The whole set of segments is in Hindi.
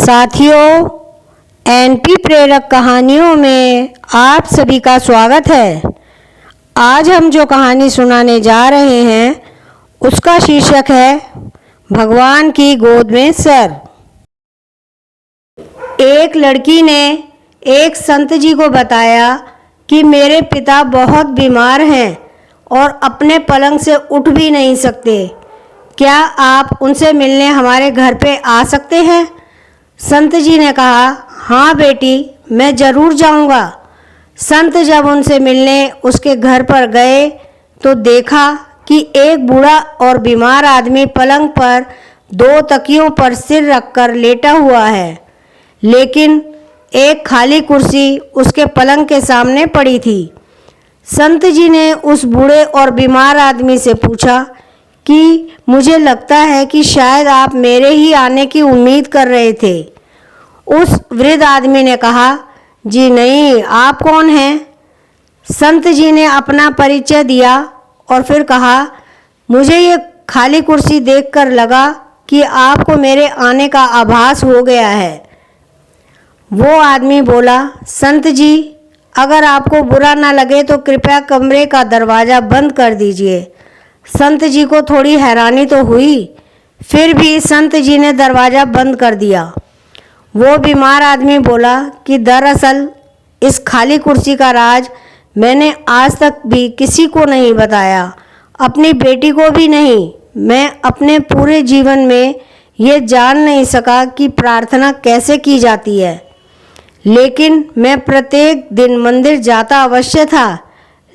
साथियों, एनपी प्रेरक कहानियों में आप सभी का स्वागत है। आज हम जो कहानी सुनाने जा रहे हैं उसका शीर्षक है भगवान की गोद में सर। एक लड़की ने एक संत जी को बताया कि मेरे पिता बहुत बीमार हैं और अपने पलंग से उठ भी नहीं सकते। क्या आप उनसे मिलने हमारे घर पे आ सकते हैं? संत जी ने कहा, हाँ बेटी, मैं ज़रूर जाऊंगा। संत जब उनसे मिलने उसके घर पर गए तो देखा कि एक बूढ़ा और बीमार आदमी पलंग पर दो तकियों पर सिर रखकर लेटा हुआ है, लेकिन एक खाली कुर्सी उसके पलंग के सामने पड़ी थी। संत जी ने उस बूढ़े और बीमार आदमी से पूछा कि मुझे लगता है कि शायद आप मेरे ही आने की उम्मीद कर रहे थे। उस वृद्ध आदमी ने कहा, जी नहीं, आप कौन हैं? संत जी ने अपना परिचय दिया और फिर कहा, मुझे ये खाली कुर्सी देखकर लगा कि आपको मेरे आने का आभास हो गया है। वो आदमी बोला, संत जी, अगर आपको बुरा ना लगे तो कृपया कमरे का दरवाज़ा बंद कर दीजिए। संत जी को थोड़ी हैरानी तो हुई, फिर भी संत जी ने दरवाज़ा बंद कर दिया। वो बीमार आदमी बोला कि दरअसल इस खाली कुर्सी का राज मैंने आज तक भी किसी को नहीं बताया, अपनी बेटी को भी नहीं। मैं अपने पूरे जीवन में ये जान नहीं सका कि प्रार्थना कैसे की जाती है, लेकिन मैं प्रत्येक दिन मंदिर जाता अवश्य था,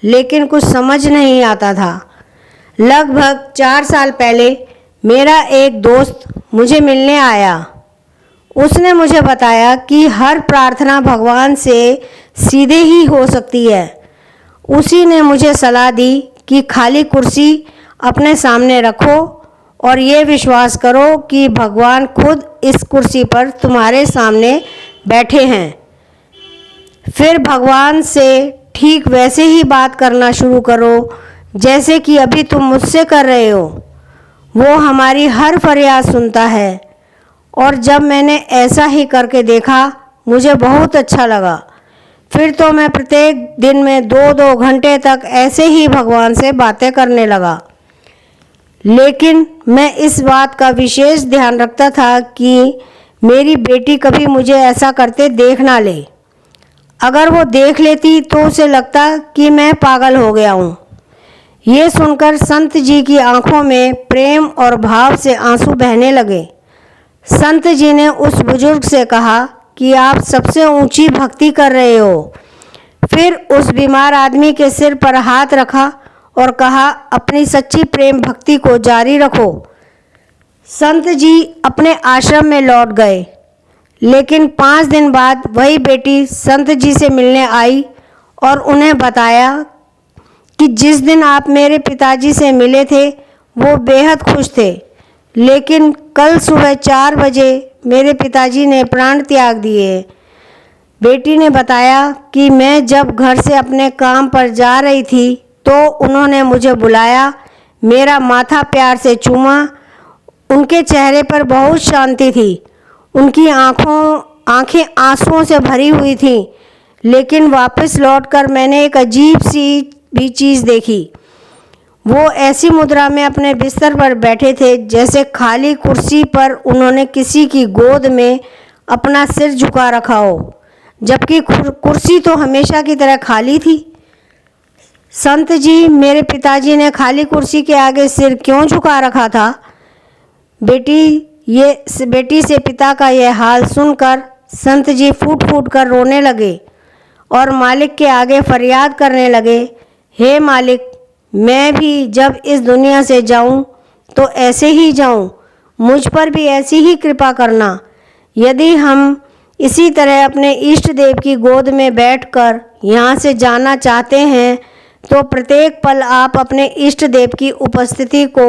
लेकिन कुछ समझ नहीं आता था। लगभग 4 साल पहले मेरा एक दोस्त मुझे मिलने आया। उसने मुझे बताया कि हर प्रार्थना भगवान से सीधे ही हो सकती है। उसी ने मुझे सलाह दी कि खाली कुर्सी अपने सामने रखो और ये विश्वास करो कि भगवान खुद इस कुर्सी पर तुम्हारे सामने बैठे हैं। फिर भगवान से ठीक वैसे ही बात करना शुरू करो जैसे कि अभी तुम मुझसे कर रहे हो। वो हमारी हर फरियाद सुनता है। और जब मैंने ऐसा ही करके देखा, मुझे बहुत अच्छा लगा। फिर तो मैं प्रत्येक दिन में 2-2 घंटे तक ऐसे ही भगवान से बातें करने लगा। लेकिन मैं इस बात का विशेष ध्यान रखता था कि मेरी बेटी कभी मुझे ऐसा करते देख ना ले। अगर वो देख लेती तो उसे लगता कि मैं पागल हो गया हूँ। ये सुनकर संत जी की आंखों में प्रेम और भाव से आंसू बहने लगे। संत जी ने उस बुजुर्ग से कहा कि आप सबसे ऊंची भक्ति कर रहे हो। फिर उस बीमार आदमी के सिर पर हाथ रखा और कहा, अपनी सच्ची प्रेम भक्ति को जारी रखो। संत जी अपने आश्रम में लौट गए, लेकिन 5 दिन बाद वही बेटी संत जी से मिलने आई और उन्हें बताया कि जिस दिन आप मेरे पिताजी से मिले थे वो बेहद खुश थे, लेकिन कल सुबह 4 बजे मेरे पिताजी ने प्राण त्याग दिए। बेटी ने बताया कि मैं जब घर से अपने काम पर जा रही थी तो उन्होंने मुझे बुलाया, मेरा माथा प्यार से चूमा। उनके चेहरे पर बहुत शांति थी। उनकी आंखें आंसुओं से भरी हुई थीं, लेकिन वापस लौटकर मैंने एक अजीब सी भी चीज़ देखी। वो ऐसी मुद्रा में अपने बिस्तर पर बैठे थे जैसे खाली कुर्सी पर उन्होंने किसी की गोद में अपना सिर झुका रखा हो, जबकि कुर्सी तो हमेशा की तरह खाली थी। संत जी, मेरे पिताजी ने खाली कुर्सी के आगे सिर क्यों झुका रखा था? बेटी से पिता का यह हाल सुनकर संत जी फूट फूट कर रोने लगे और मालिक के आगे फरियाद करने लगे, हे मालिक, मैं भी जब इस दुनिया से जाऊं तो ऐसे ही जाऊं, मुझ पर भी ऐसी ही कृपा करना। यदि हम इसी तरह अपने इष्ट देव की गोद में बैठकर यहाँ से जाना चाहते हैं तो प्रत्येक पल आप अपने इष्ट देव की उपस्थिति को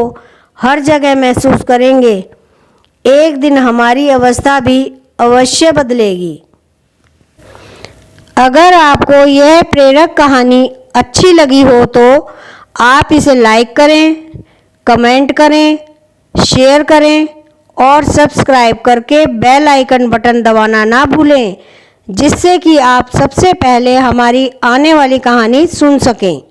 हर जगह महसूस करेंगे। एक दिन हमारी अवस्था भी अवश्य बदलेगी। अगर आपको यह प्रेरक कहानी अच्छी लगी हो तो आप इसे लाइक करें, कमेंट करें, शेयर करें और सब्सक्राइब करके बेल आइकन बटन दबाना ना भूलें, जिससे कि आप सबसे पहले हमारी आने वाली कहानी सुन सकें।